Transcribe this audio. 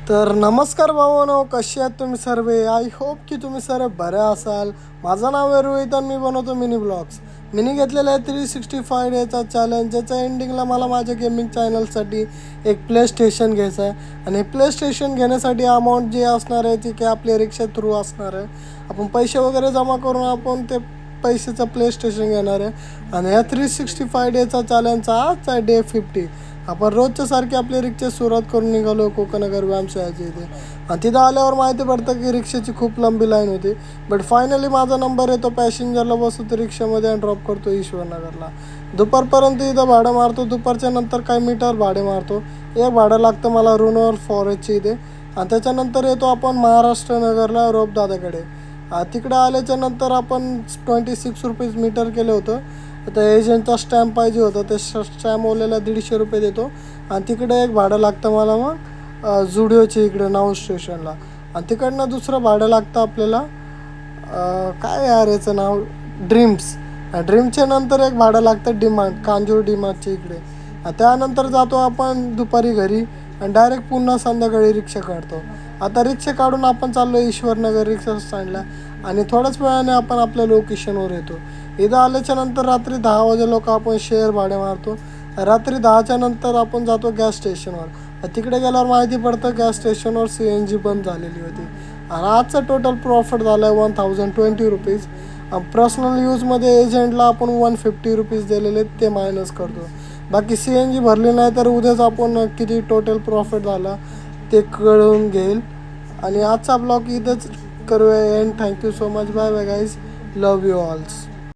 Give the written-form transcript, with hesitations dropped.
तर नमस्कार भावांनो, कसे आहात तुम्ही सर्व? आय होप की तुम्ही सर्व बरे असाल. माझं नाव आहे रोहित आणि मी बनवतो मिनी ब्लॉग्स. मिनी घेतलेला आहे 365 डेचा चॅलेंज, ज्याच्या एंडिंगला मला माझ्या गेमिंग चॅनलसाठी एक प्ले स्टेशन घ्यायचं आहे. आणि प्ले स्टेशन घेण्यासाठी अमाऊंट जी असणार आहे ती काय आपल्या रिक्षा थ्रू असणार आहे. आपण पैसे वगैरे जमा करून आपण ते पैशाचं प्ले स्टेशन घेणार आहे. आणि या 365 डेचा चॅलेंजचा आज आहे डे 50. आपण रोजच्या सारखी आपली रिक्षा सुरुवात करून निघालो कोकणनगर व्यायामशाळेच्या इथे. आणि तिथं आल्यावर माहिती पडतं की रिक्षाची खूप लंबी लाईन होती. बट फायनली माझा नंबर येतो, पॅसेंजरला बसवतो रिक्षामध्ये आणि ड्रॉप करतो ईश्वरनगरला. दुपारपर्यंत इथं भाडं मारतो. दुपारच्या नंतर काही मीटर भाडे मारतो. एक भाडं लागतं मला रुनवर फॉरेस्टच्या इथे. आणि त्याच्यानंतर येतो आपण महाराष्ट्र नगरला रोपदादाकडे. तिकडे आल्याच्या नंतर आपण 26 रुपीज मीटर केलं होतं. तर एजंटचा स्टॅम्प पाहिजे होता, ते स्टॅम्पवाल्याला 150 रुपये देतो. आणि तिकडे एक भाडं लागतं मला मग जुडिओच्या इकडे नाऊ स्टेशनला. आणि तिकडनं दुसरं भाडं लागतं आपल्याला काय यार याचं नाव, ड्रीमच्या नंतर एक भाडं लागतं डिमांड, कांजूर डिमांडच्या इकडे. त्यानंतर जातो आपण दुपारी घरी आणि डायरेक्ट पुन्हा संध्याकाळी रिक्षा काढतो. आता रिक्षा काढून आपण चाललो ईश्वरनगर रिक्षा स्टँडला. आणि थोड्याच वेळाने आपण आपल्या लोकेशनवर येतो. इथं आल्याच्या नंतर रात्री 10 वाजे लोक आपण शेअर भाडे मारतो. रात्री 10च्या नंतर आपण जातो गॅस स्टेशनवर. तिकडे गेल्यावर माहिती पडतं गॅस स्टेशनवर CNG बंद झालेली होती. आणि आजचा टोटल प्रॉफिट झाला आहे 1020 रुपीज. पर्सनल यूजमध्ये एजंटला आपण 150 रुपीज दिलेले ते मायनस करतो. बाकी CNG भरली नाही तर उद्याच आपण किती टोटल प्रॉफिट झाला ते कळून घेईल. आणि आजचा ब्लॉग इथंच करूया and. Thank you so much. Bye bye guys. Love you ऑल्स.